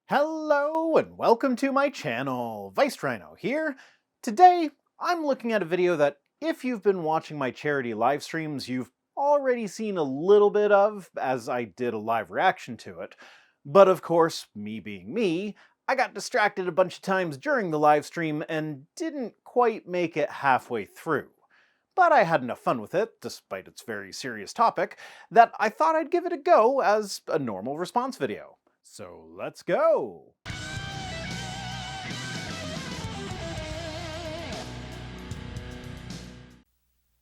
Hello and welcome to my channel, Rhino here. Today, I'm looking at a video that if you've been watching my charity live streams, you've already seen a little bit of, as I did a live reaction to it. But of course, me being me, I got distracted a bunch of times during the live stream and didn't quite make it halfway through. But I had enough fun with it, despite its very serious topic, that I thought I'd give it a go as a normal response video. So let's go!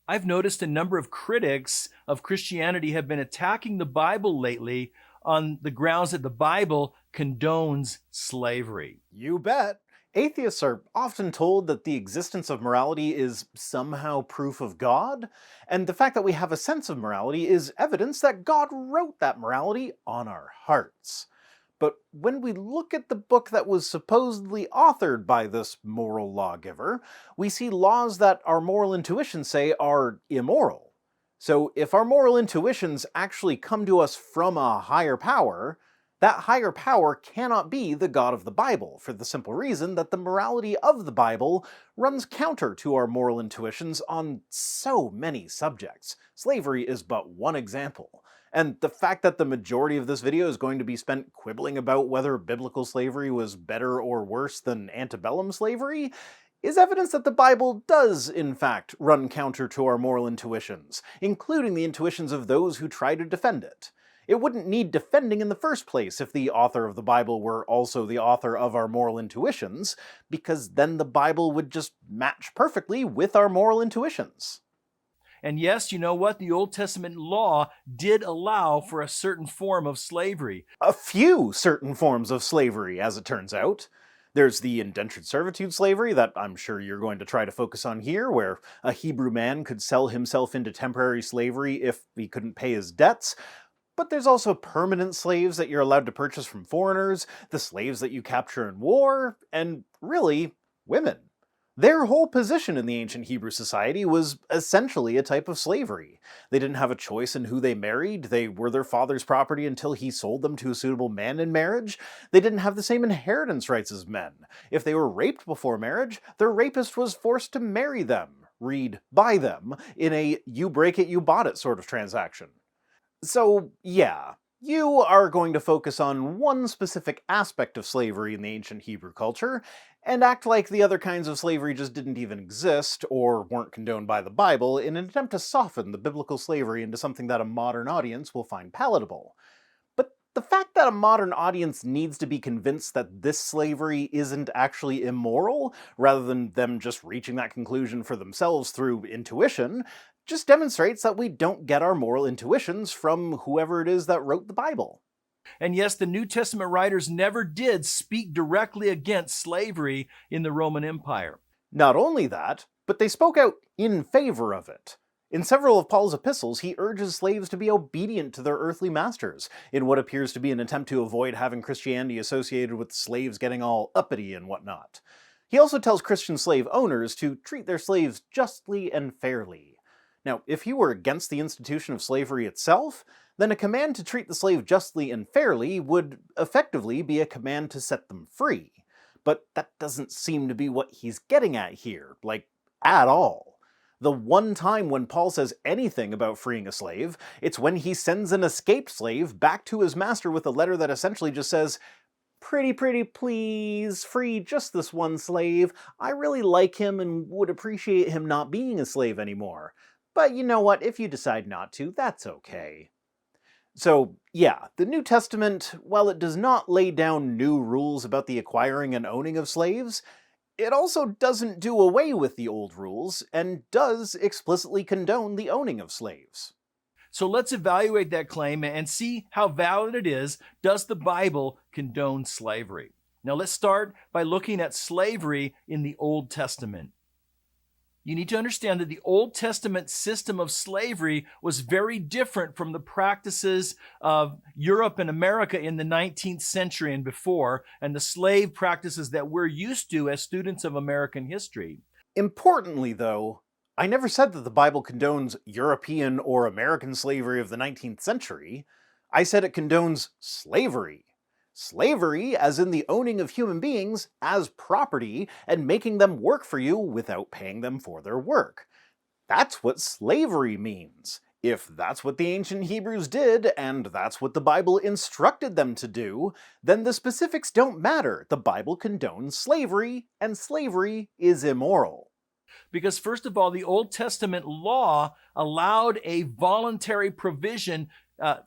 I've noticed a number of critics of Christianity have been attacking the Bible lately on the grounds that the Bible condones slavery. You bet! Atheists are often told that the existence of morality is somehow proof of God, and the fact that we have a sense of morality is evidence that God wrote that morality on our hearts. But when we look at the book that was supposedly authored by this moral lawgiver, we see laws that our moral intuitions say are immoral. So if our moral intuitions actually come to us from a higher power, that higher power cannot be the God of the Bible, for the simple reason that the morality of the Bible runs counter to our moral intuitions on so many subjects. Slavery is but one example. And the fact that the majority of this video is going to be spent quibbling about whether biblical slavery was better or worse than antebellum slavery is evidence that the Bible does, in fact, run counter to our moral intuitions, including the intuitions of those who try to defend it. It wouldn't need defending in the first place if the author of the Bible were also the author of our moral intuitions, because then the Bible would just match perfectly with our moral intuitions. And yes, you know what? The Old Testament law did allow for a certain form of slavery. A few certain forms of slavery, as it turns out. There's the indentured servitude slavery that I'm sure you're going to try to focus on here, where a Hebrew man could sell himself into temporary slavery if he couldn't pay his debts. But there's also permanent slaves that you're allowed to purchase from foreigners, the slaves that you capture in war, and really, women. Their whole position in the ancient Hebrew society was essentially a type of slavery. They didn't have a choice in who they married, they were their father's property until he sold them to a suitable man in marriage. They didn't have the same inheritance rights as men. If they were raped before marriage, their rapist was forced to marry them, read buy them, in a you break it, you bought it sort of transaction. So, yeah, you are going to focus on one specific aspect of slavery in the ancient Hebrew culture, and act like the other kinds of slavery just didn't even exist, or weren't condoned by the Bible, in an attempt to soften the biblical slavery into something that a modern audience will find palatable. But the fact that a modern audience needs to be convinced that this slavery isn't actually immoral, rather than them just reaching that conclusion for themselves through intuition, just demonstrates that we don't get our moral intuitions from whoever it is that wrote the Bible. And yes, the New Testament writers never did speak directly against slavery in the Roman Empire. Not only that, but they spoke out in favor of it. In several of Paul's epistles, he urges slaves to be obedient to their earthly masters, in what appears to be an attempt to avoid having Christianity associated with slaves getting all uppity and whatnot. He also tells Christian slave owners to treat their slaves justly and fairly. Now, if he were against the institution of slavery itself, then a command to treat the slave justly and fairly would effectively be a command to set them free. But that doesn't seem to be what he's getting at here, like, at all. The one time when Paul says anything about freeing a slave, it's when he sends an escaped slave back to his master with a letter that essentially just says, "Pretty please, free just this one slave. I really like him and would appreciate him not being a slave anymore. But you know what, if you decide not to, that's okay." So, yeah, the New Testament, while it does not lay down new rules about the acquiring and owning of slaves, it also doesn't do away with the old rules, and does explicitly condone the owning of slaves. So let's evaluate that claim and see how valid it is. Does the Bible condone slavery? Now let's start by looking at slavery in the Old Testament. You need to understand that the Old Testament system of slavery was very different from the practices of Europe and America in the 19th century and before, and the slave practices that we're used to as students of American history. Importantly, though, I never said that the Bible condones European or American slavery of the 19th century. I said it condones slavery. Slavery, as in the owning of human beings as property and making them work for you without paying them for their work. That's what slavery means. If that's what the ancient Hebrews did, and that's what the Bible instructed them to do, then the specifics don't matter. The Bible condones slavery, and slavery is immoral. Because, first of all, the Old Testament law allowed a voluntary provision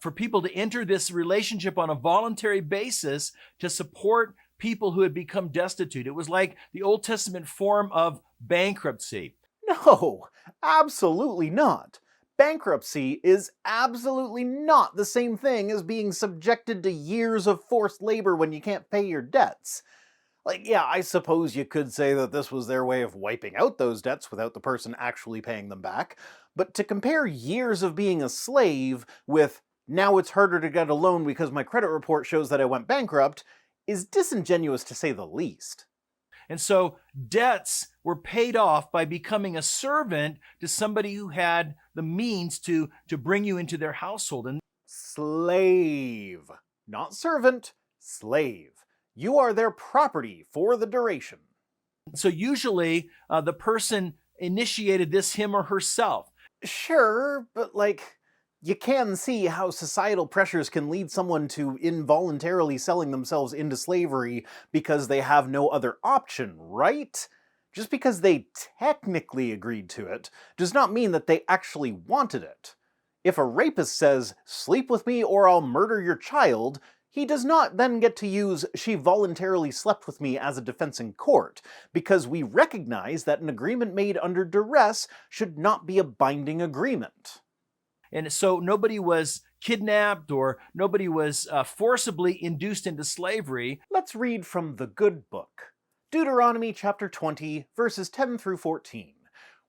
for people to enter this relationship on a voluntary basis to support people who had become destitute. It was like the Old Testament form of bankruptcy. No, absolutely not. Bankruptcy is absolutely not the same thing as being subjected to years of forced labor when you can't pay your debts. Yeah, I suppose you could say that this was their way of wiping out those debts without the person actually paying them back, but to compare years of being a slave with now it's harder to get a loan because my credit report shows that I went bankrupt is disingenuous to say the least. And so debts were paid off by becoming a servant to somebody who had the means to bring you into their household. And slave, not servant, slave. You are their property for the duration. So usually the person initiated this, him or herself. Sure, but you can see how societal pressures can lead someone to involuntarily selling themselves into slavery because they have no other option, right? Just because they technically agreed to it does not mean that they actually wanted it. If a rapist says, "Sleep with me or I'll murder your child," he does not then get to use "she voluntarily slept with me" as a defense in court, because we recognize that an agreement made under duress should not be a binding agreement. And so nobody was kidnapped or nobody was forcibly induced into slavery. Let's read from the Good Book. Deuteronomy chapter 20, verses 10 through 14.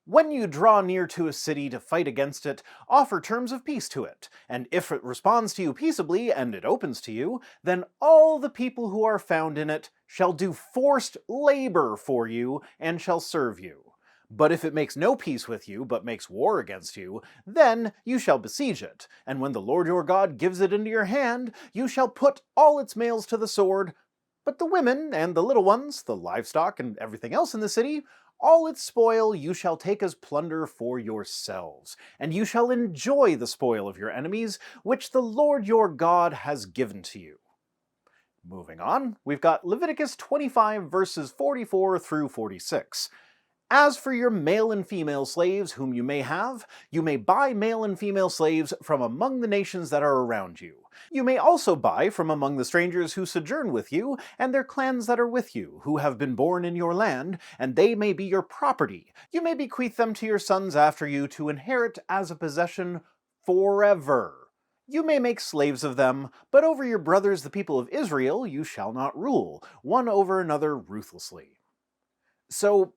When you draw near to a city to fight against it, offer terms of peace to it, and if it responds to you peaceably and it opens to you, then all the people who are found in it shall do forced labor for you and shall serve you. But if it makes no peace with you, but makes war against you, then you shall besiege it, and when the Lord your God gives it into your hand, you shall put all its males to the sword, but the women and the little ones, the livestock and everything else in the city, all its spoil you shall take as plunder for yourselves, and you shall enjoy the spoil of your enemies, which the Lord your God has given to you. Moving on, we've got Leviticus 25 verses 44 through 46. As for your male and female slaves whom you may buy male and female slaves from among the nations that are around you. You may also buy from among the strangers who sojourn with you, and their clans that are with you, who have been born in your land, and they may be your property. You may bequeath them to your sons after you to inherit as a possession forever. You may make slaves of them, but over your brothers the people of Israel you shall not rule, one over another ruthlessly. So,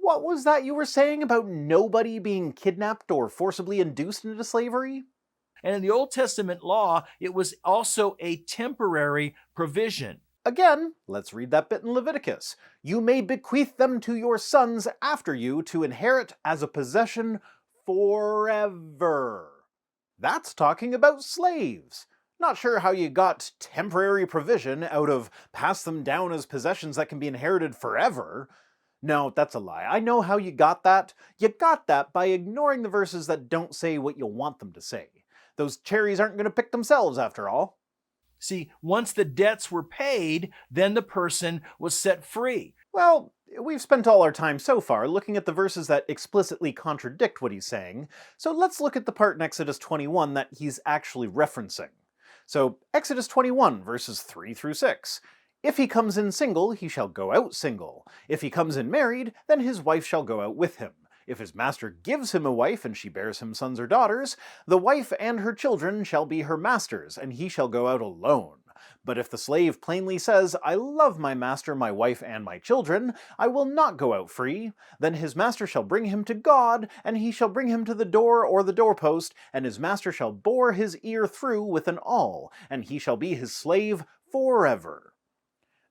what was that you were saying about nobody being kidnapped or forcibly induced into slavery? And in the Old Testament law, it was also a temporary provision. Again, let's read that bit in Leviticus. You may bequeath them to your sons after you to inherit as a possession forever. That's talking about slaves. Not sure how you got temporary provision out of pass them down as possessions that can be inherited forever. No, that's a lie. I know how you got that. You got that by ignoring the verses that don't say what you want them to say. Those cherries aren't going to pick themselves after all. See, once the debts were paid, then the person was set free. Well, we've spent all our time so far looking at the verses that explicitly contradict what he's saying, so let's look at the part in Exodus 21 that he's actually referencing. So, Exodus 21, verses 3 through 6. If he comes in single, he shall go out single. If he comes in married, then his wife shall go out with him. If his master gives him a wife, and she bears him sons or daughters, the wife and her children shall be her master's, and he shall go out alone. But if the slave plainly says, I love my master, my wife, and my children, I will not go out free, then his master shall bring him to God, and he shall bring him to the door or the doorpost, and his master shall bore his ear through with an awl, and he shall be his slave forever.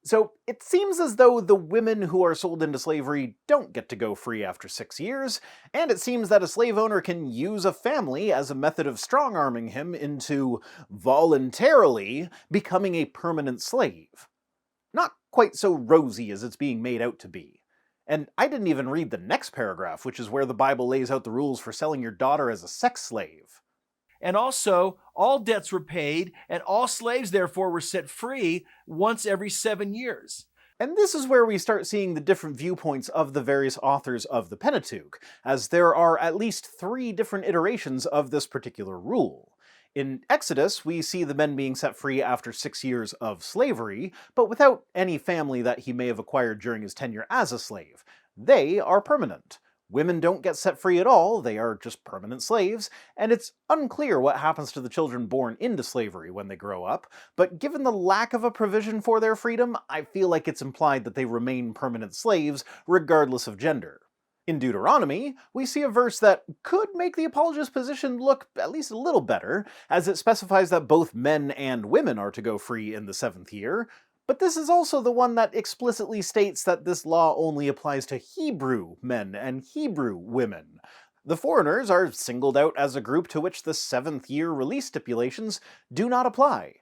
So it seems as though the women who are sold into slavery don't get to go free after 6 years, and it seems that a slave owner can use a family as a method of strong-arming him into voluntarily becoming a permanent slave. Not quite so rosy as it's being made out to be. And I didn't even read the next paragraph, which is where the Bible lays out the rules for selling your daughter as a sex slave. And also, all debts were paid, and all slaves, therefore, were set free once every 7 years. And this is where we start seeing the different viewpoints of the various authors of the Pentateuch, as there are at least 3 different iterations of this particular rule. In Exodus, we see the men being set free after 6 years of slavery, but without any family that he may have acquired during his tenure as a slave. They are permanent. Women don't get set free at all, they are just permanent slaves, and it's unclear what happens to the children born into slavery when they grow up, but given the lack of a provision for their freedom, I feel like it's implied that they remain permanent slaves regardless of gender. In Deuteronomy, we see a verse that could make the apologist's position look at least a little better, as it specifies that both men and women are to go free in the 7th year, but this is also the one that explicitly states that this law only applies to Hebrew men and Hebrew women. The foreigners are singled out as a group to which the 7th year release stipulations do not apply.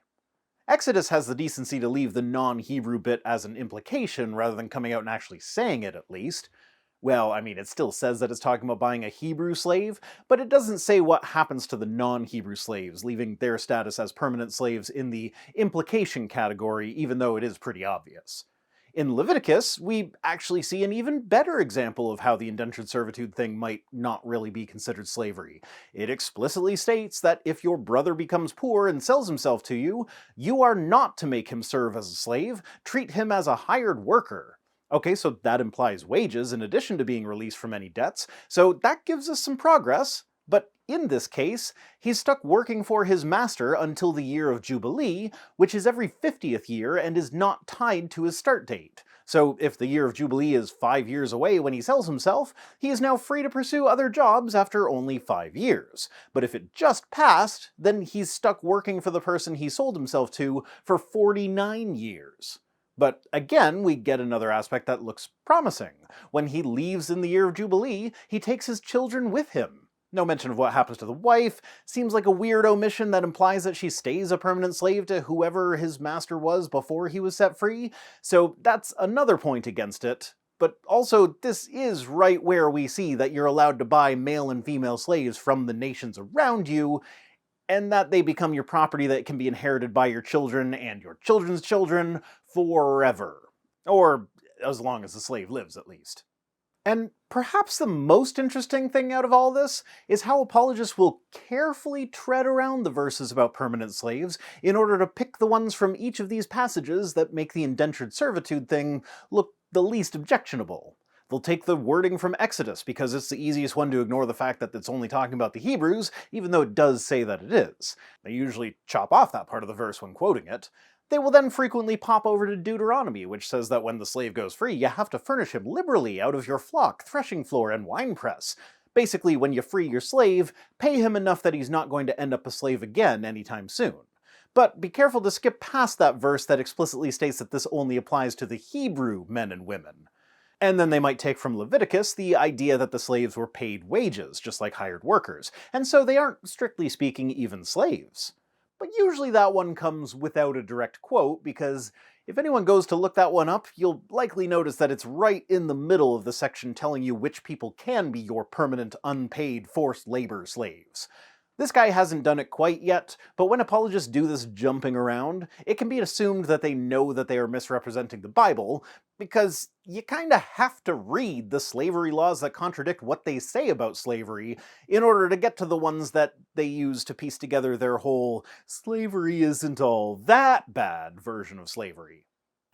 Exodus has the decency to leave the non-Hebrew bit as an implication rather than coming out and actually saying it, at least. Well, I mean, it still says that it's talking about buying a Hebrew slave, but it doesn't say what happens to the non-Hebrew slaves, leaving their status as permanent slaves in the implication category, even though it is pretty obvious. In Leviticus, we actually see an even better example of how the indentured servitude thing might not really be considered slavery. It explicitly states that if your brother becomes poor and sells himself to you, you are not to make him serve as a slave, treat him as a hired worker. Okay, so that implies wages in addition to being released from any debts, so that gives us some progress, but in this case, he's stuck working for his master until the year of Jubilee, which is every 50th year and is not tied to his start date. So if the year of Jubilee is 5 years away when he sells himself, he is now free to pursue other jobs after only 5 years. But if it just passed, then he's stuck working for the person he sold himself to for 49 years. But again, we get another aspect that looks promising. When he leaves in the year of Jubilee, he takes his children with him. No mention of what happens to the wife, seems like a weird omission that implies that she stays a permanent slave to whoever his master was before he was set free, so that's another point against it. But also, this is right where we see that you're allowed to buy male and female slaves from the nations around you, and that they become your property that can be inherited by your children and your children's children forever. Or as long as the slave lives, at least. And perhaps the most interesting thing out of all this is how apologists will carefully tread around the verses about permanent slaves in order to pick the ones from each of these passages that make the indentured servitude thing look the least objectionable. They'll take the wording from Exodus because it's the easiest one to ignore the fact that it's only talking about the Hebrews, even though it does say that it is. They usually chop off that part of the verse when quoting it. They will then frequently pop over to Deuteronomy, which says that when the slave goes free, you have to furnish him liberally out of your flock, threshing floor, and winepress. Basically, when you free your slave, pay him enough that he's not going to end up a slave again anytime soon. But be careful to skip past that verse that explicitly states that this only applies to the Hebrew men and women. And then they might take from Leviticus the idea that the slaves were paid wages, just like hired workers, and so they aren't, strictly speaking, even slaves. But usually that one comes without a direct quote, because if anyone goes to look that one up, you'll likely notice that it's right in the middle of the section telling you which people can be your permanent, unpaid, forced labor slaves. This guy hasn't done it quite yet, but when apologists do this jumping around, it can be assumed that they know that they are misrepresenting the Bible, because you kinda have to read the slavery laws that contradict what they say about slavery in order to get to the ones that they use to piece together their whole slavery isn't all that bad version of slavery.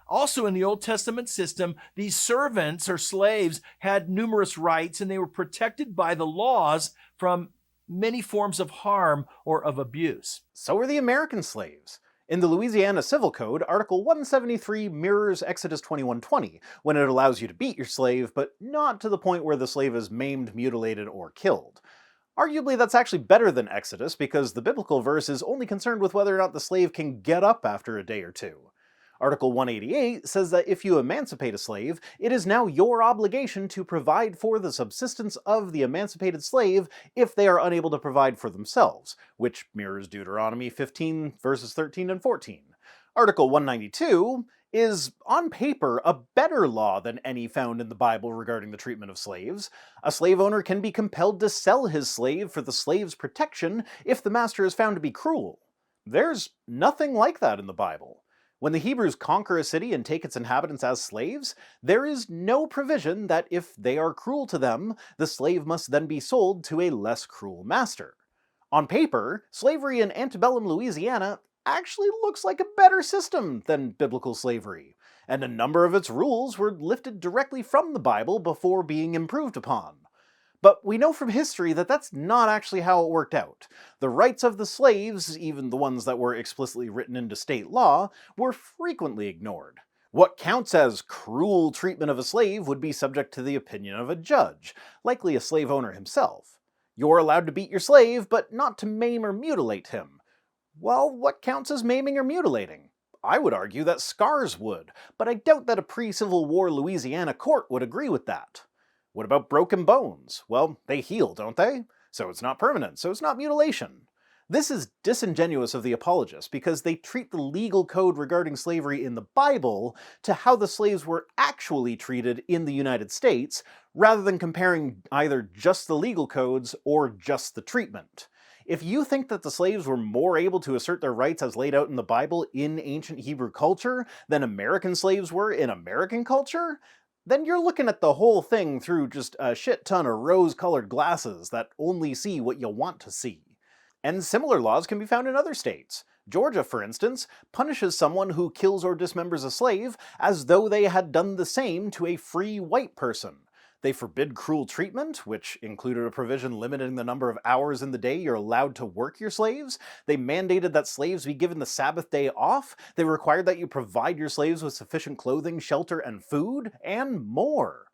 Also, in the Old Testament system, these servants or slaves had numerous rights and they were protected by the laws from many forms of harm or of abuse. So are the American slaves. In the Louisiana Civil Code, Article 173 mirrors Exodus 21:20, when it allows you to beat your slave, but not to the point where the slave is maimed, mutilated, or killed. Arguably, that's actually better than Exodus, because the biblical verse is only concerned with whether or not the slave can get up after a day or two. Article 188 says that if you emancipate a slave, it is now your obligation to provide for the subsistence of the emancipated slave if they are unable to provide for themselves, which mirrors Deuteronomy 15 verses 13 and 14. Article 192 is, on paper, a better law than any found in the Bible regarding the treatment of slaves. A slave owner can be compelled to sell his slave for the slave's protection if the master is found to be cruel. There's nothing like that in the Bible. When the Hebrews conquer a city and take its inhabitants as slaves, there is no provision that if they are cruel to them, the slave must then be sold to a less cruel master. On paper, slavery in antebellum Louisiana actually looks like a better system than biblical slavery, and a number of its rules were lifted directly from the Bible before being improved upon. But we know from history that that's not actually how it worked out. The rights of the slaves, even the ones that were explicitly written into state law, were frequently ignored. What counts as cruel treatment of a slave would be subject to the opinion of a judge, likely a slave owner himself. You're allowed to beat your slave, but not to maim or mutilate him. Well, what counts as maiming or mutilating? I would argue that scars would, but I doubt that a pre-Civil War Louisiana court would agree with that. What about broken bones? Well, they heal, don't they? So it's not permanent, so it's not mutilation. This is disingenuous of the apologists because they treat the legal code regarding slavery in the Bible to how the slaves were actually treated in the United States, rather than comparing either just the legal codes or just the treatment. If you think that the slaves were more able to assert their rights as laid out in the Bible in ancient Hebrew culture than American slaves were in American culture, then you're looking at the whole thing through just a shit ton of rose-colored glasses that only see what you want to see. And similar laws can be found in other states. Georgia, for instance, punishes someone who kills or dismembers a slave as though they had done the same to a free white person. They forbid cruel treatment, which included a provision limiting the number of hours in the day you're allowed to work your slaves. They mandated that slaves be given the Sabbath day off. They required that you provide your slaves with sufficient clothing, shelter, and food, and more.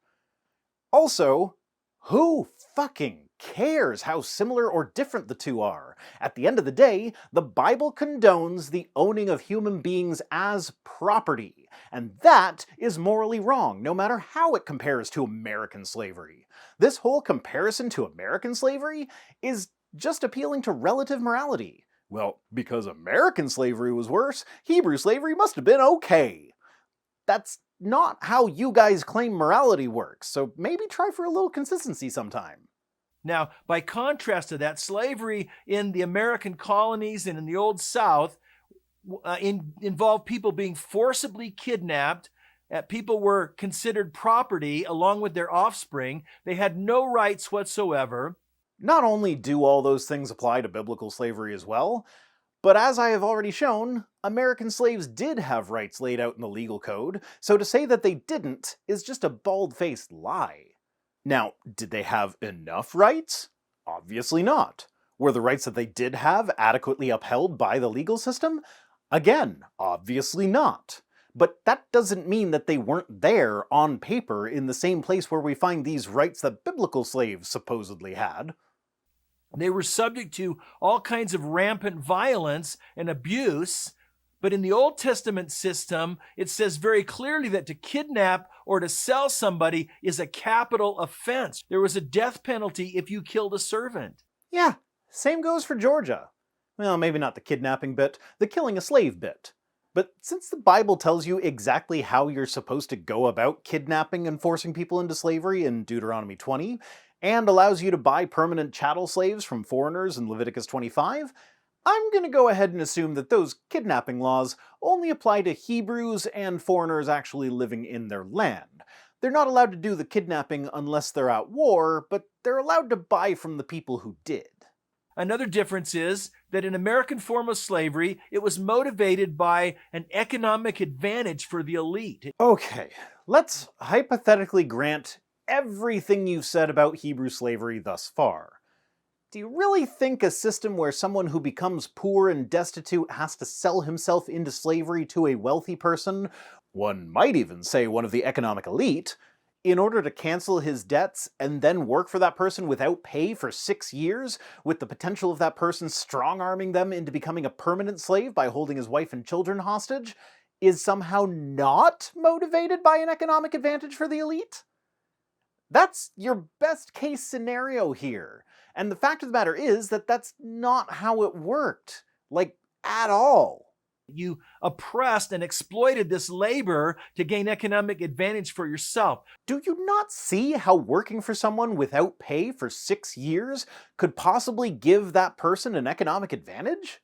Also, who fucking cares how similar or different the two are? At the end of the day, the Bible condones the owning of human beings as property, and that is morally wrong, no matter how it compares to American slavery. This whole comparison to American slavery is just appealing to relative morality. Well, because American slavery was worse, Hebrew slavery must have been okay. That's not how you guys claim morality works, so maybe try for a little consistency sometime. Now, by contrast to that, slavery in the American colonies and in the Old South involved people being forcibly kidnapped. People were considered property along with their offspring. They had no rights whatsoever. Not only do all those things apply to biblical slavery as well, but as I have already shown, American slaves did have rights laid out in the legal code, so to say that they didn't is just a bald-faced lie. Now, did they have enough rights? Obviously not. Were the rights that they did have adequately upheld by the legal system? Again, obviously not. But that doesn't mean that they weren't there on paper in the same place where we find these rights that biblical slaves supposedly had. They were subject to all kinds of rampant violence and abuse. But in the Old Testament system, it says very clearly that to kidnap or to sell somebody is a capital offense. There was a death penalty if you killed a servant. Yeah, same goes for Georgia. Well, maybe not the kidnapping bit, the killing a slave bit. But since the Bible tells you exactly how you're supposed to go about kidnapping and forcing people into slavery in Deuteronomy 20, and allows you to buy permanent chattel slaves from foreigners in Leviticus 25, I'm going to go ahead and assume that those kidnapping laws only apply to Hebrews and foreigners actually living in their land. They're not allowed to do the kidnapping unless they're at war, but they're allowed to buy from the people who did. Another difference is that in American form of slavery, it was motivated by an economic advantage for the elite. Okay, let's hypothetically grant everything you've said about Hebrew slavery thus far. Do you really think a system where someone who becomes poor and destitute has to sell himself into slavery to a wealthy person, one might even say one of the economic elite, in order to cancel his debts and then work for that person without pay for 6 years, with the potential of that person strong-arming them into becoming a permanent slave by holding his wife and children hostage? is somehow not motivated by an economic advantage for the elite? That's your best case scenario here. And the fact of the matter is that that's not how it worked. Like, at all. You oppressed and exploited this labor to gain economic advantage for yourself. Do you not see how working for someone without pay for 6 years could possibly give that person an economic advantage?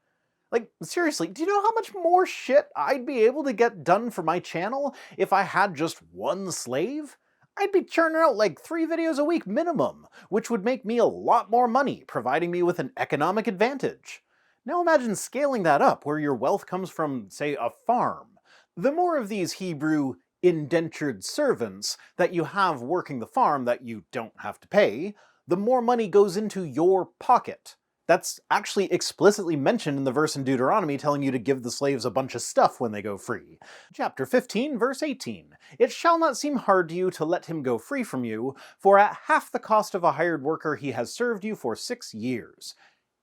Like, seriously, do you know how much more shit I'd be able to get done for my channel if I had just one slave? I'd be churning out like 3 videos a week minimum, which would make me a lot more money, providing me with an economic advantage. Now imagine scaling that up where your wealth comes from, say, a farm. The more of these Hebrew indentured servants that you have working the farm that you don't have to pay, the more money goes into your pocket. That's actually explicitly mentioned in the verse in Deuteronomy telling you to give the slaves a bunch of stuff when they go free. Chapter 15, verse 18. It shall not seem hard to you to let him go free from you, for at half the cost of a hired worker he has served you for 6 years.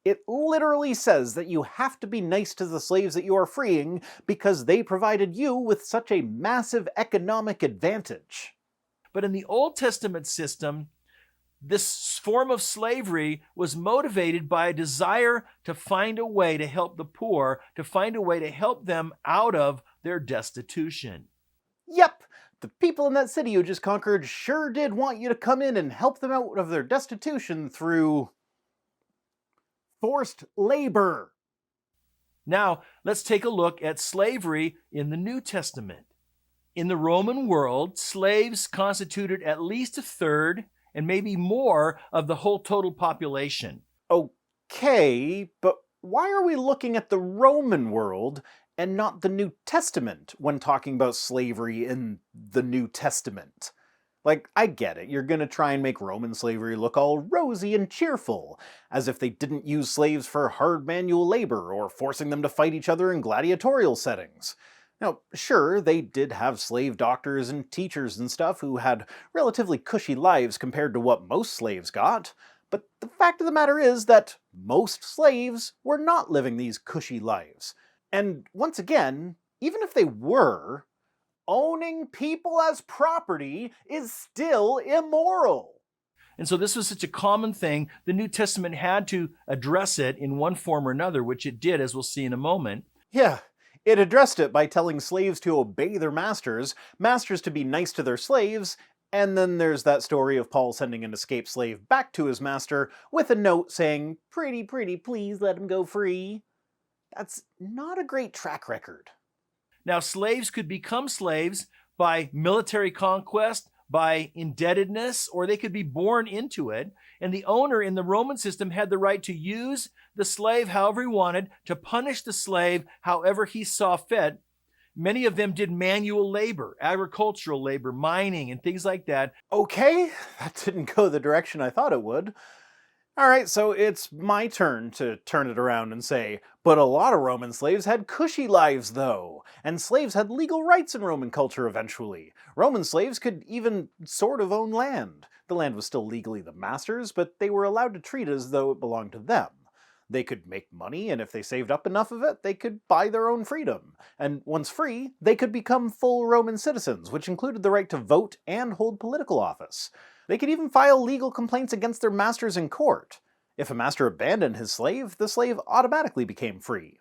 It literally says that you have to be nice to the slaves that you are freeing because they provided you with such a massive economic advantage. But in the Old Testament system, this form of slavery was motivated by a desire to find a way to help the poor, to find a way to help them out of their destitution. Yep, the people in that city you just conquered sure did want you to come in and help them out of their destitution through forced labor. Now, let's take a look at slavery in the New Testament. In the Roman world, slaves constituted at least a third and maybe more of the whole total population. Okay, but why are we looking at the Roman world and not the New Testament when talking about slavery in the New Testament? Like, I get it, you're gonna try and make Roman slavery look all rosy and cheerful, as if they didn't use slaves for hard manual labor or forcing them to fight each other in gladiatorial settings. Now, sure, they did have slave doctors and teachers and stuff who had relatively cushy lives compared to what most slaves got, but the fact of the matter is that most slaves were not living these cushy lives. And once again, even if they were, owning people as property is still immoral. And so this was such a common thing, the New Testament had to address it in one form or another, which it did, as we'll see in a moment. Yeah, it addressed it by telling slaves to obey their masters, masters to be nice to their slaves, and then there's that story of Paul sending an escaped slave back to his master with a note saying, "Pretty, please let him go free." That's not a great track record. Now, slaves could become slaves by military conquest, by indebtedness, or they could be born into it. And the owner in the Roman system had the right to use the slave however he wanted, to punish the slave however he saw fit. Many of them did manual labor, agricultural labor, mining, and things like that. Okay, that didn't go the direction I thought it would. Alright, so it's my turn to turn it around and say, but a lot of Roman slaves had cushy lives though, and slaves had legal rights in Roman culture eventually. Roman slaves could even sort of own land. The land was still legally the master's, but they were allowed to treat it as though it belonged to them. They could make money, and if they saved up enough of it, they could buy their own freedom. And once free, they could become full Roman citizens, which included the right to vote and hold political office. They could even file legal complaints against their masters in court. If a master abandoned his slave, the slave automatically became free.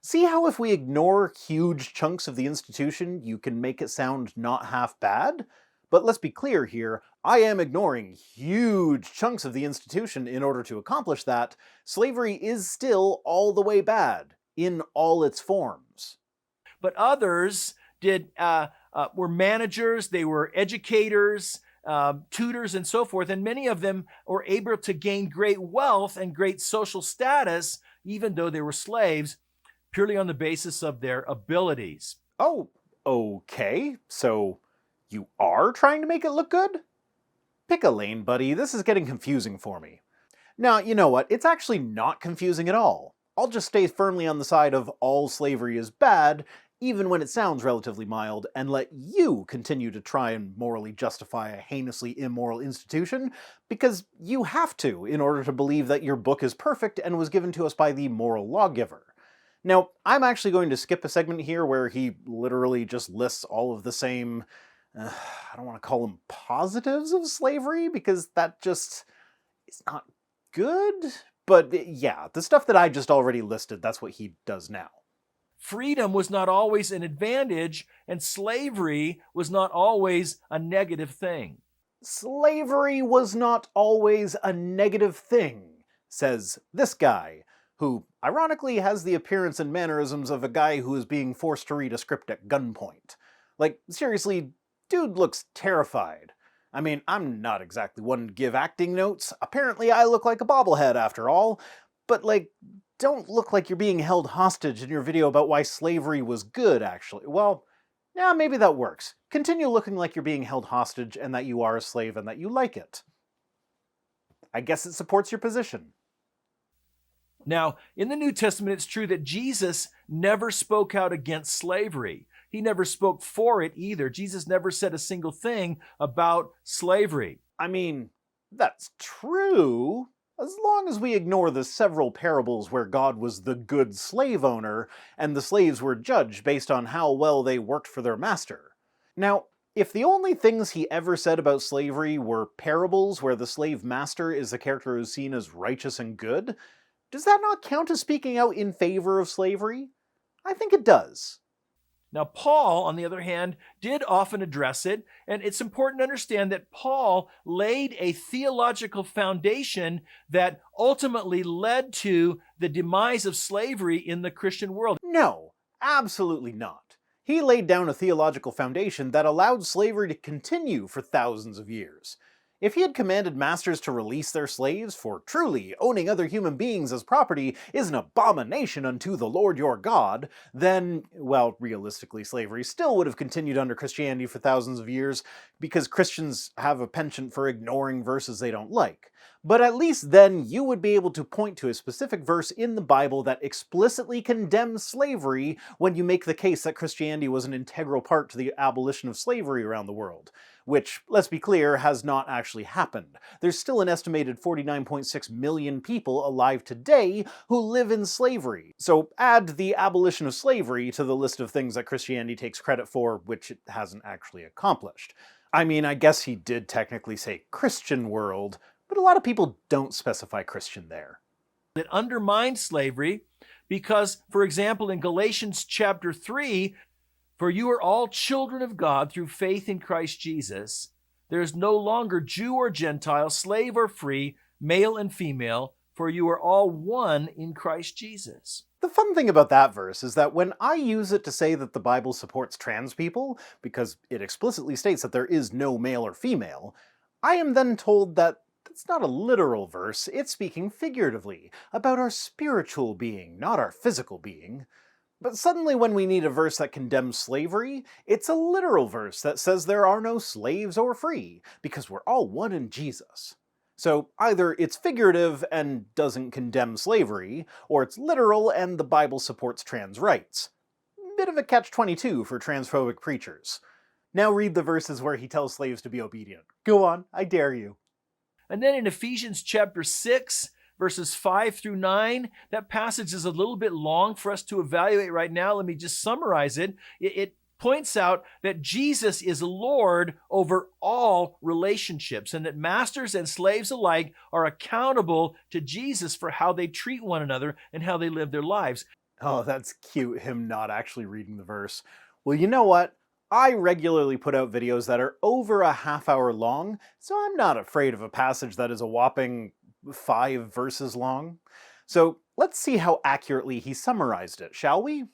See how if we ignore huge chunks of the institution, you can make it sound not half bad? But let's be clear here, I am ignoring huge chunks of the institution in order to accomplish that. Slavery is still all the way bad, in all its forms. But others were managers, they were educators, tutors, and so forth, and many of them were able to gain great wealth and great social status, even though they were slaves, purely on the basis of their abilities. Oh, okay, so you are trying to make it look good? Pick a lane, buddy. This is getting confusing for me. Now, you know what? It's actually not confusing at all. I'll just stay firmly on the side of all slavery is bad, even when it sounds relatively mild, and let you continue to try and morally justify a heinously immoral institution, because you have to in order to believe that your book is perfect and was given to us by the moral lawgiver. Now, I'm actually going to skip a segment here where he literally just lists all of the same, I don't want to call them positives of slavery, because that just is not good. But yeah, the stuff that I just already listed, that's what he does now. Freedom was not always an advantage, and slavery was not always a negative thing. Slavery was not always a negative thing, says this guy, who ironically has the appearance and mannerisms of a guy who is being forced to read a script at gunpoint. Like, seriously, dude looks terrified. I mean, I'm not exactly one to give acting notes. Apparently I look like a bobblehead after all. But, like, don't look like you're being held hostage in your video about why slavery was good, actually. Well, yeah, maybe that works. Continue looking like you're being held hostage and that you are a slave and that you like it. I guess it supports your position. Now, in the New Testament, it's true that Jesus never spoke out against slavery. He never spoke for it either. Jesus never said a single thing about slavery. I mean, that's true, as long as we ignore the several parables where God was the good slave owner and the slaves were judged based on how well they worked for their master. Now, if the only things he ever said about slavery were parables where the slave master is the character who's seen as righteous and good, does that not count as speaking out in favor of slavery? I think it does. Now, Paul, on the other hand, did often address it, and it's important to understand that Paul laid a theological foundation that ultimately led to the demise of slavery in the Christian world. No, absolutely not. He laid down a theological foundation that allowed slavery to continue for thousands of years. If he had commanded masters to release their slaves, for truly owning other human beings as property is an abomination unto the Lord your God, then, well, realistically, slavery still would have continued under Christianity for thousands of years, because Christians have a penchant for ignoring verses they don't like. But at least then you would be able to point to a specific verse in the Bible that explicitly condemns slavery when you make the case that Christianity was an integral part to the abolition of slavery around the world. Which, let's be clear, has not actually happened. There's still an estimated 49.6 million people alive today who live in slavery. So add the abolition of slavery to the list of things that Christianity takes credit for, which it hasn't actually accomplished. I mean, I guess he did technically say Christian world, but a lot of people don't specify Christian there. It undermined slavery because, for example, in Galatians chapter 3, for you are all children of God through faith in Christ Jesus. There is no longer Jew or Gentile, slave or free, male and female, for you are all one in Christ Jesus. The fun thing about that verse is that when I use it to say that the Bible supports trans people, because it explicitly states that there is no male or female, I am then told that it's not a literal verse, it's speaking figuratively, about our spiritual being, not our physical being. But suddenly when we need a verse that condemns slavery, it's a literal verse that says there are no slaves or free, because we're all one in Jesus. So either it's figurative and doesn't condemn slavery, or it's literal and the Bible supports trans rights. Bit of a catch-22 for transphobic preachers. Now read the verses where he tells slaves to be obedient. Go on, I dare you. And then in Ephesians chapter 6, verses 5 through 9, that passage is a little bit long for us to evaluate right now. Let me just summarize it. It points out that Jesus is Lord over all relationships and that masters and slaves alike are accountable to Jesus for how they treat one another and how they live their lives. Oh, that's cute, him not actually reading the verse. Well, you know what? I regularly put out videos that are over a half-hour long, so I'm not afraid of a passage that is a whopping 5 verses long. So let's see how accurately he summarized it, shall we?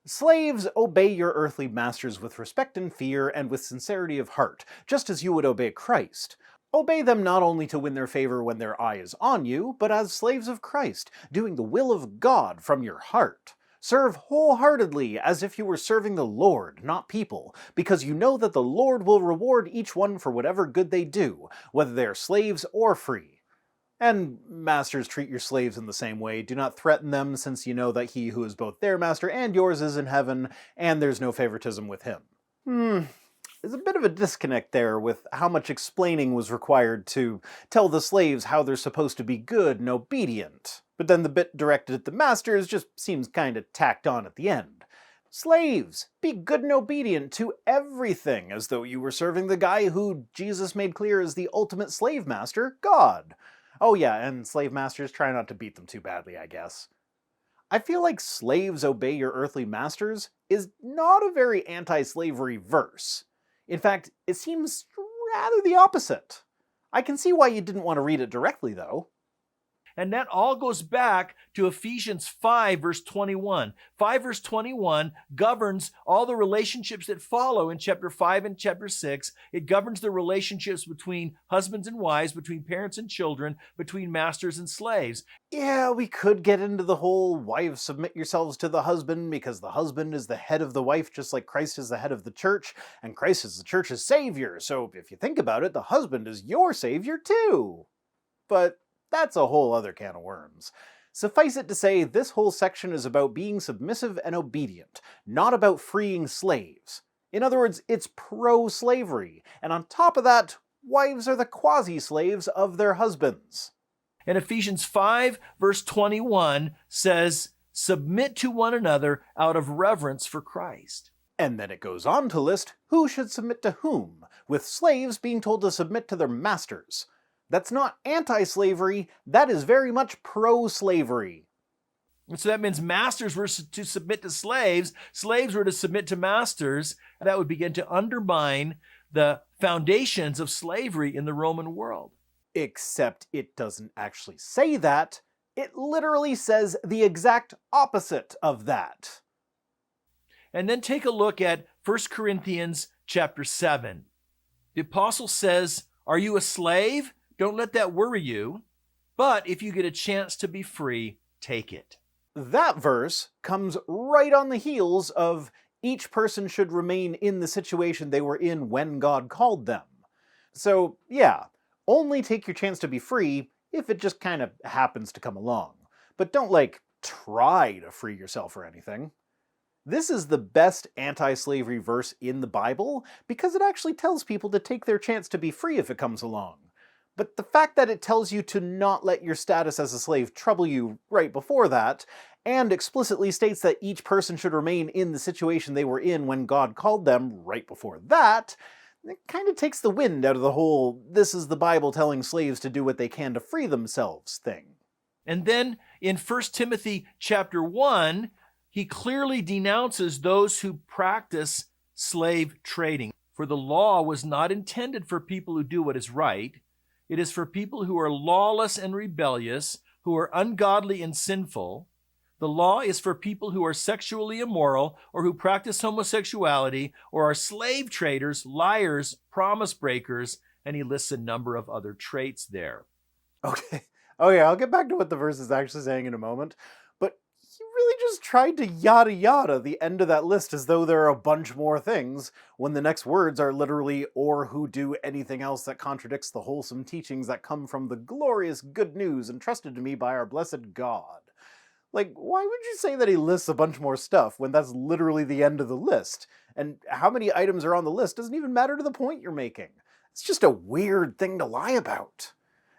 Slaves, obey your earthly masters with respect and fear and with sincerity of heart, just as you would obey Christ. Obey them not only to win their favor when their eye is on you, but as slaves of Christ, doing the will of God from your heart. Serve wholeheartedly as if you were serving the Lord, not people, because you know that the Lord will reward each one for whatever good they do, whether they are slaves or free. And masters, treat your slaves in the same way. Do not threaten them, since you know that he who is both their master and yours is in heaven, and there's no favoritism with him. There's a bit of a disconnect there with how much explaining was required to tell the slaves how they're supposed to be good and obedient. But then the bit directed at the masters just seems kinda tacked on at the end. Slaves, be good and obedient to everything, as though you were serving the guy who Jesus made clear is the ultimate slave master, God. Oh yeah, and slave masters, try not to beat them too badly, I guess. I feel like slaves obey your earthly masters is not a very anti-slavery verse. In fact, it seems rather the opposite. I can see why you didn't want to read it directly, though. And that all goes back to Ephesians 5, verse 21. 5, verse 21 governs all the relationships that follow in chapter 5 and chapter 6. It governs the relationships between husbands and wives, between parents and children, between masters and slaves. Yeah, we could get into the whole wives submit yourselves to the husband because the husband is the head of the wife, just like Christ is the head of the church, and Christ is the church's savior. So if you think about it, the husband is your savior too. But that's a whole other can of worms. Suffice it to say, this whole section is about being submissive and obedient, not about freeing slaves. In other words, it's pro-slavery, and on top of that, wives are the quasi-slaves of their husbands. And Ephesians 5, verse 21 says, "Submit to one another out of reverence for Christ." And then it goes on to list who should submit to whom, with slaves being told to submit to their masters. That's not anti-slavery, that is very much pro-slavery. And so that means masters were to submit to slaves, slaves were to submit to masters. That would begin to undermine the foundations of slavery in the Roman world. Except it doesn't actually say that. It literally says the exact opposite of that. And then take a look at 1 Corinthians chapter 7. The apostle says, "Are you a slave? Don't let that worry you. But if you get a chance to be free, take it." That verse comes right on the heels of each person should remain in the situation they were in when God called them. So, yeah, only take your chance to be free if it just kind of happens to come along. But don't, try to free yourself or anything. This is the best anti-slavery verse in the Bible because it actually tells people to take their chance to be free if it comes along. But the fact that it tells you to not let your status as a slave trouble you right before that, and explicitly states that each person should remain in the situation they were in when God called them right before that, it kind of takes the wind out of the whole "this is the Bible telling slaves to do what they can to free themselves" thing. And then in 1 Timothy chapter 1, he clearly denounces those who practice slave trading. For the law was not intended for people who do what is right. It is for people who are lawless and rebellious, who are ungodly and sinful. The law is for people who are sexually immoral, or who practice homosexuality, or are slave traders, liars, promise breakers, and he lists a number of other traits there. Okay. Oh yeah, I'll get back to what the verse is actually saying in a moment. But he really just tried to yada yada the end of that list as though there are a bunch more things, when the next words are literally "or who do anything else that contradicts the wholesome teachings that come from the glorious good news entrusted to me by our blessed God." Why would you say that he lists a bunch more stuff when that's literally the end of the list? And how many items are on the list doesn't even matter to the point you're making. It's just a weird thing to lie about.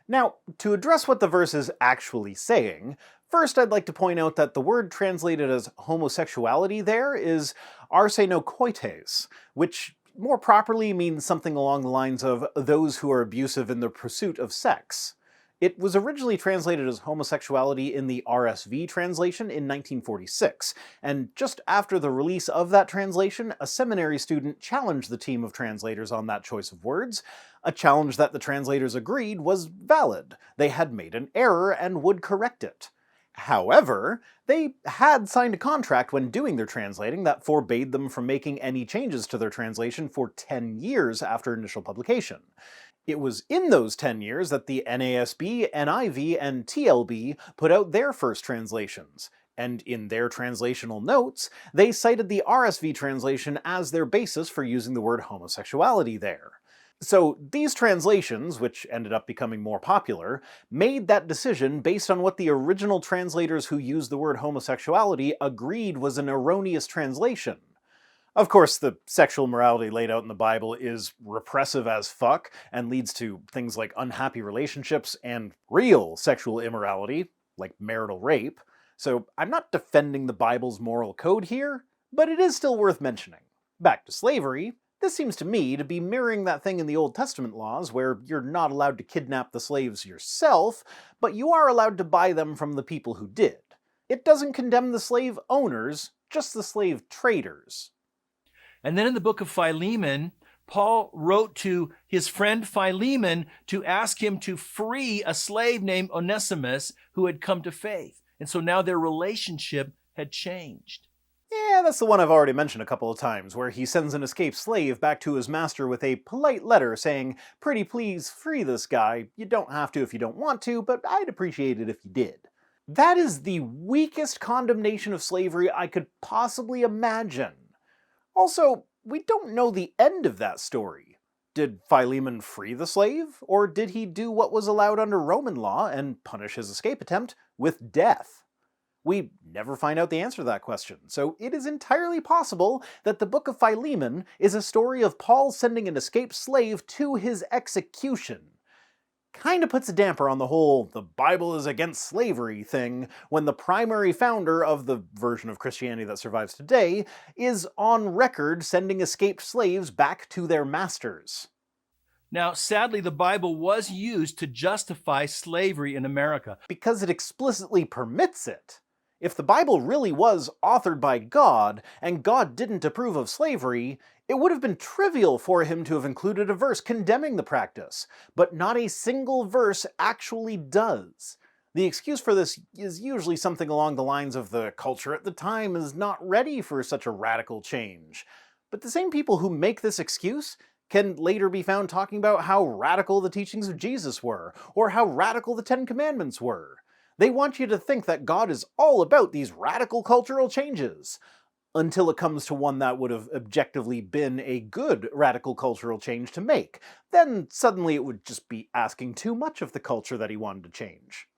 Now, to address what the verse is actually saying, first I'd like to point out that the word translated as homosexuality there is arsenokoites, which more properly means something along the lines of those who are abusive in the pursuit of sex. It was originally translated as homosexuality in the RSV translation in 1946, and just after the release of that translation, a seminary student challenged the team of translators on that choice of words, a challenge that the translators agreed was valid. They had made an error and would correct it. However, they had signed a contract when doing their translating that forbade them from making any changes to their translation for 10 years after initial publication. It was in those 10 years that the NASB, NIV, and TLB put out their first translations, and in their translational notes, they cited the RSV translation as their basis for using the word homosexuality there. So these translations, which ended up becoming more popular, made that decision based on what the original translators who used the word homosexuality agreed was an erroneous translation. Of course, the sexual morality laid out in the Bible is repressive as fuck and leads to things like unhappy relationships and real sexual immorality. like marital rape, so I'm not defending the Bible's moral code here, but it is still worth mentioning. Back to slavery, this seems to me to be mirroring that thing in the Old Testament laws where you're not allowed to kidnap the slaves yourself, but you are allowed to buy them from the people who did. It doesn't condemn the slave owners, just the slave traders. And then in the book of Philemon, Paul wrote to his friend Philemon to ask him to free a slave named Onesimus who had come to faith. And so now their relationship had changed. Yeah, that's the one I've already mentioned a couple of times, where he sends an escaped slave back to his master with a polite letter saying, "Pretty please free this guy. You don't have to if you don't want to, but I'd appreciate it if you did." That is the weakest condemnation of slavery I could possibly imagine. Also, we don't know the end of that story. Did Philemon free the slave, or did he do what was allowed under Roman law and punish his escape attempt with death? We never find out the answer to that question, so it is entirely possible that the Book of Philemon is a story of Paul sending an escaped slave to his execution. Kinda puts a damper on the whole "the Bible is against slavery" thing when the primary founder of the version of Christianity that survives today is on record sending escaped slaves back to their masters. Now, sadly, the Bible was used to justify slavery in America. Because it explicitly permits it. If the Bible really was authored by God, and God didn't approve of slavery, it would have been trivial for him to have included a verse condemning the practice, but not a single verse actually does. The excuse for this is usually something along the lines of the culture at the time is not ready for such a radical change. But the same people who make this excuse can later be found talking about how radical the teachings of Jesus were, or how radical the Ten Commandments were. They want you to think that God is all about these radical cultural changes, until it comes to one that would have objectively been a good radical cultural change to make. Then suddenly it would just be asking too much of the culture that he wanted to change.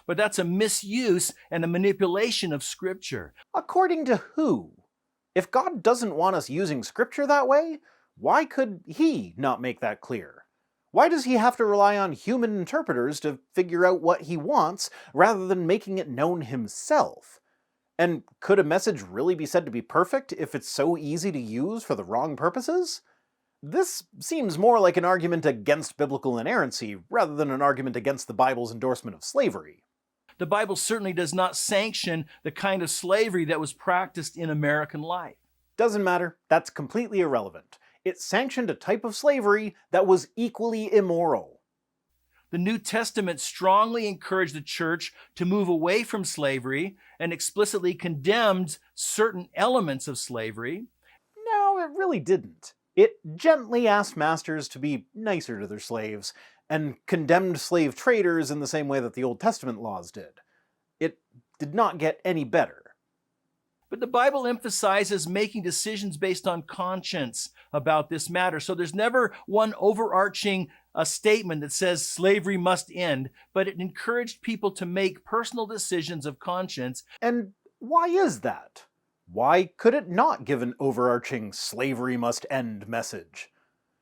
But that's a misuse and a manipulation of Scripture. According to who? If God doesn't want us using Scripture that way, why could he not make that clear? Why does he have to rely on human interpreters to figure out what he wants, rather than making it known himself? And could a message really be said to be perfect if it's so easy to use for the wrong purposes? This seems more like an argument against biblical inerrancy, rather than an argument against the Bible's endorsement of slavery. The Bible certainly does not sanction the kind of slavery that was practiced in American life. Doesn't matter, that's completely irrelevant. It sanctioned a type of slavery that was equally immoral. The New Testament strongly encouraged the church to move away from slavery and explicitly condemned certain elements of slavery. No, it really didn't. It gently asked masters to be nicer to their slaves, and condemned slave traders in the same way that the Old Testament laws did. It did not get any better. But the Bible emphasizes making decisions based on conscience about this matter. So there's never one overarching statement that says slavery must end, but it encouraged people to make personal decisions of conscience. And why is that? Why could it not give an overarching "slavery must end" message?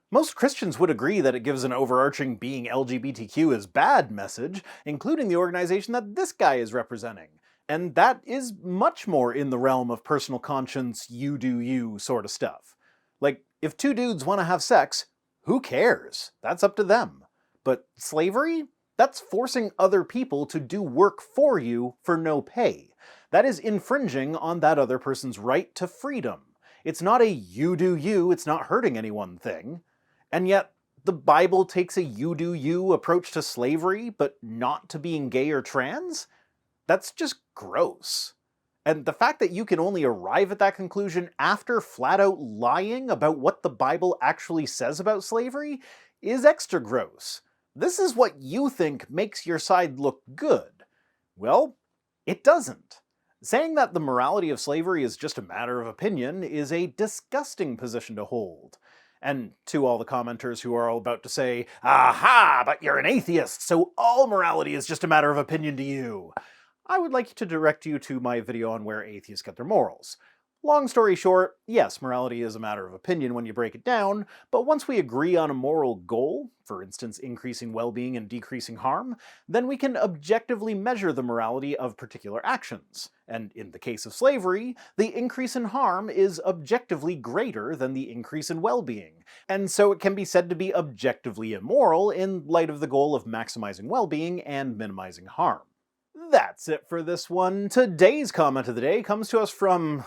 Most Christians would agree that it gives an overarching "being LGBTQ is bad" message, including the organization that this guy is representing. And that is much more in the realm of personal conscience, you do you sort of stuff. Like, if two dudes want to have sex, who cares? That's up to them. But slavery? That's forcing other people to do work for you for no pay. That is infringing on that other person's right to freedom. It's not a "you do you, it's not hurting anyone" thing. And yet, the Bible takes a "you do you" approach to slavery, but not to being gay or trans? That's just gross. And the fact that you can only arrive at that conclusion after flat out lying about what the Bible actually says about slavery is extra gross. This is what you think makes your side look good. Well, it doesn't. Saying that the morality of slavery is just a matter of opinion is a disgusting position to hold. And to all the commenters who are all about to say, "Aha, but you're an atheist, so all morality is just a matter of opinion to you," I would like to direct you to my video on where atheists get their morals. Long story short, yes, morality is a matter of opinion when you break it down, but once we agree on a moral goal, for instance increasing well-being and decreasing harm, then we can objectively measure the morality of particular actions. And in the case of slavery, the increase in harm is objectively greater than the increase in well-being, and so it can be said to be objectively immoral in light of the goal of maximizing well-being and minimizing harm. That's it for this one. Today's comment of the day comes to us from,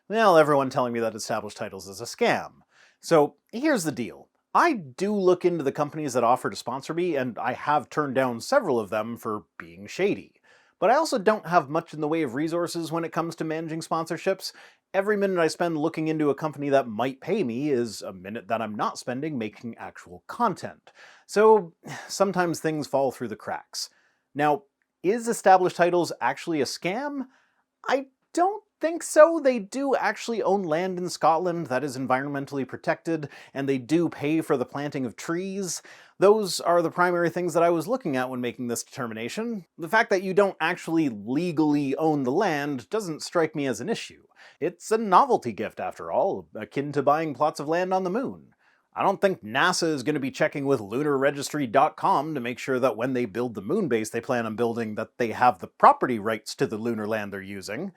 well, everyone telling me that established titles is a scam. So here's the deal. I do look into the companies that offer to sponsor me, and I have turned down several of them for being shady. But I also don't have much in the way of resources when it comes to managing sponsorships. Every minute I spend looking into a company that might pay me is a minute that I'm not spending making actual content. So sometimes things fall through the cracks. Now, is established titles actually a scam? I don't think so. They do actually own land in Scotland that is environmentally protected, and they do pay for the planting of trees. Those are the primary things that I was looking at when making this determination. The fact that you don't actually legally own the land doesn't strike me as an issue. It's a novelty gift, after all, akin to buying plots of land on the moon. I don't think NASA is going to be checking with lunarregistry.com to make sure that when they build the moon base they plan on building that they have the property rights to the lunar land they're using.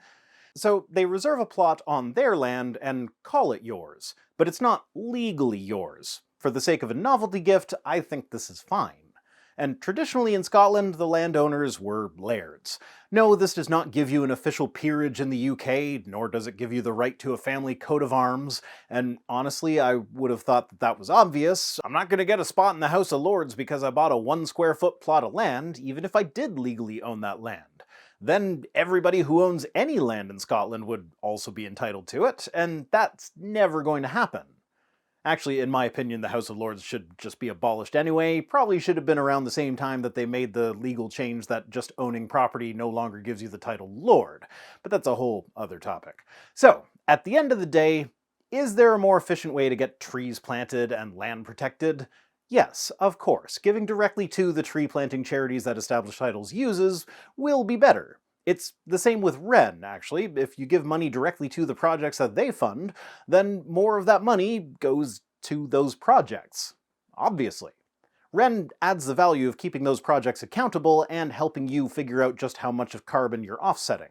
So they reserve a plot on their land and call it yours, but it's not legally yours. For the sake of a novelty gift, I think this is fine. And traditionally in Scotland, the landowners were lairds. No, this does not give you an official peerage in the UK, nor does it give you the right to a family coat of arms, and honestly, I would have thought that that was obvious. I'm not going to get a spot in the House of Lords because I bought a 1 square foot plot of land, even if I did legally own that land. Then everybody who owns any land in Scotland would also be entitled to it, and that's never going to happen. Actually, in my opinion, the House of Lords should just be abolished anyway. Probably should have been around the same time that they made the legal change that just owning property no longer gives you the title Lord. But that's a whole other topic. So, at the end of the day, is there a more efficient way to get trees planted and land protected? Yes, of course. Giving directly to the tree planting charities that Established Titles uses will be better. It's the same with Wren, actually. If you give money directly to the projects that they fund, then more of that money goes to those projects. Obviously. Wren adds the value of keeping those projects accountable and helping you figure out just how much of carbon you're offsetting.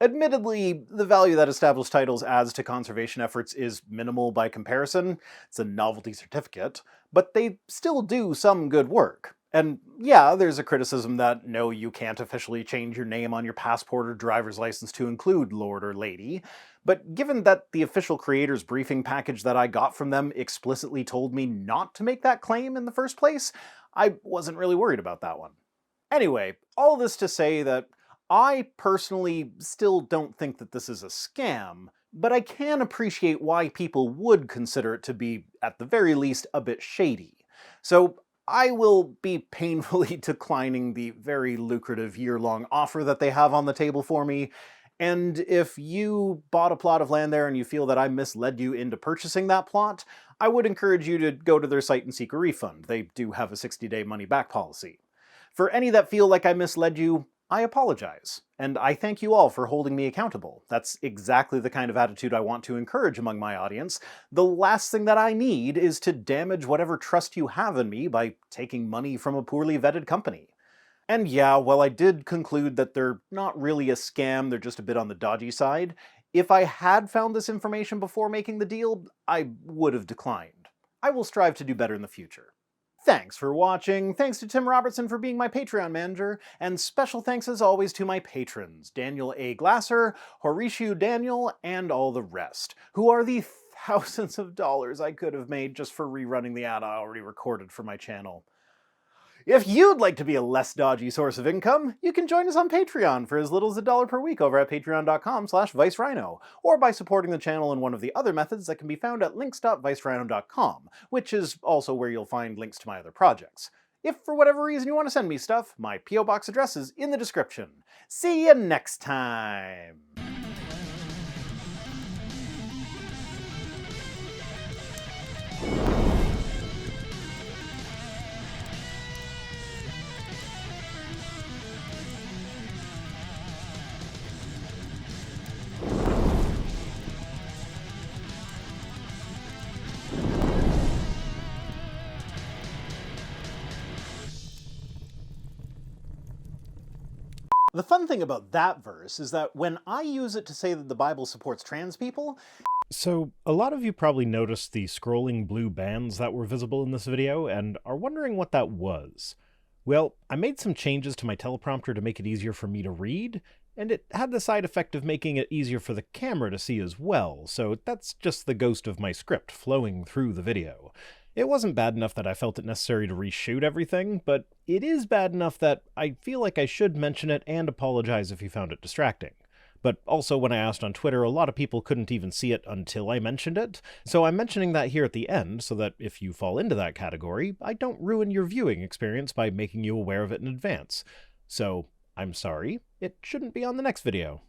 Admittedly, the value that Established Titles adds to conservation efforts is minimal by comparison. It's a novelty certificate, but they still do some good work. And yeah, there's a criticism that no, you can't officially change your name on your passport or driver's license to include Lord or Lady, but given that the official creators briefing package that I got from them explicitly told me not to make that claim in the first place, I wasn't really worried about that one. Anyway, all this to say that I personally still don't think that this is a scam, but I can appreciate why people would consider it to be, at the very least, a bit shady. So I will be painfully declining the very lucrative year-long offer that they have on the table for me, and if you bought a plot of land there and you feel that I misled you into purchasing that plot, I would encourage you to go to their site and seek a refund. They do have a 60-day money-back policy. For any that feel like I misled you, I apologize, and I thank you all for holding me accountable. That's exactly the kind of attitude I want to encourage among my audience. The last thing that I need is to damage whatever trust you have in me by taking money from a poorly vetted company. And yeah, while I did conclude that they're not really a scam, they're just a bit on the dodgy side, if I had found this information before making the deal, I would have declined. I will strive to do better in the future. Thanks for watching, thanks to Tim Robertson for being my Patreon manager, and special thanks as always to my patrons, Daniel A. Glasser, Horatio Daniel, and all the rest, who are the thousands of dollars I could have made just for rerunning the ad I already recorded for my channel. If you'd like to be a less dodgy source of income, you can join us on Patreon for as little as $1 per week over at patreon.com/ViceRhino, or by supporting the channel in one of the other methods that can be found at links.vicerhino.com, which is also where you'll find links to my other projects. If for whatever reason you want to send me stuff, my P.O. Box address is in the description. See you next time! The fun thing about that verse is that when I use it to say that the Bible supports trans people... So, a lot of you probably noticed the scrolling blue bands that were visible in this video and are wondering what that was. Well, I made some changes to my teleprompter to make it easier for me to read, and it had the side effect of making it easier for the camera to see as well, so that's just the ghost of my script flowing through the video. It wasn't bad enough that I felt it necessary to reshoot everything, but it is bad enough that I feel like I should mention it and apologize if you found it distracting. But also, when I asked on Twitter, a lot of people couldn't even see it until I mentioned it, so I'm mentioning that here at the end so that if you fall into that category, I don't ruin your viewing experience by making you aware of it in advance. So, I'm sorry, it shouldn't be on the next video.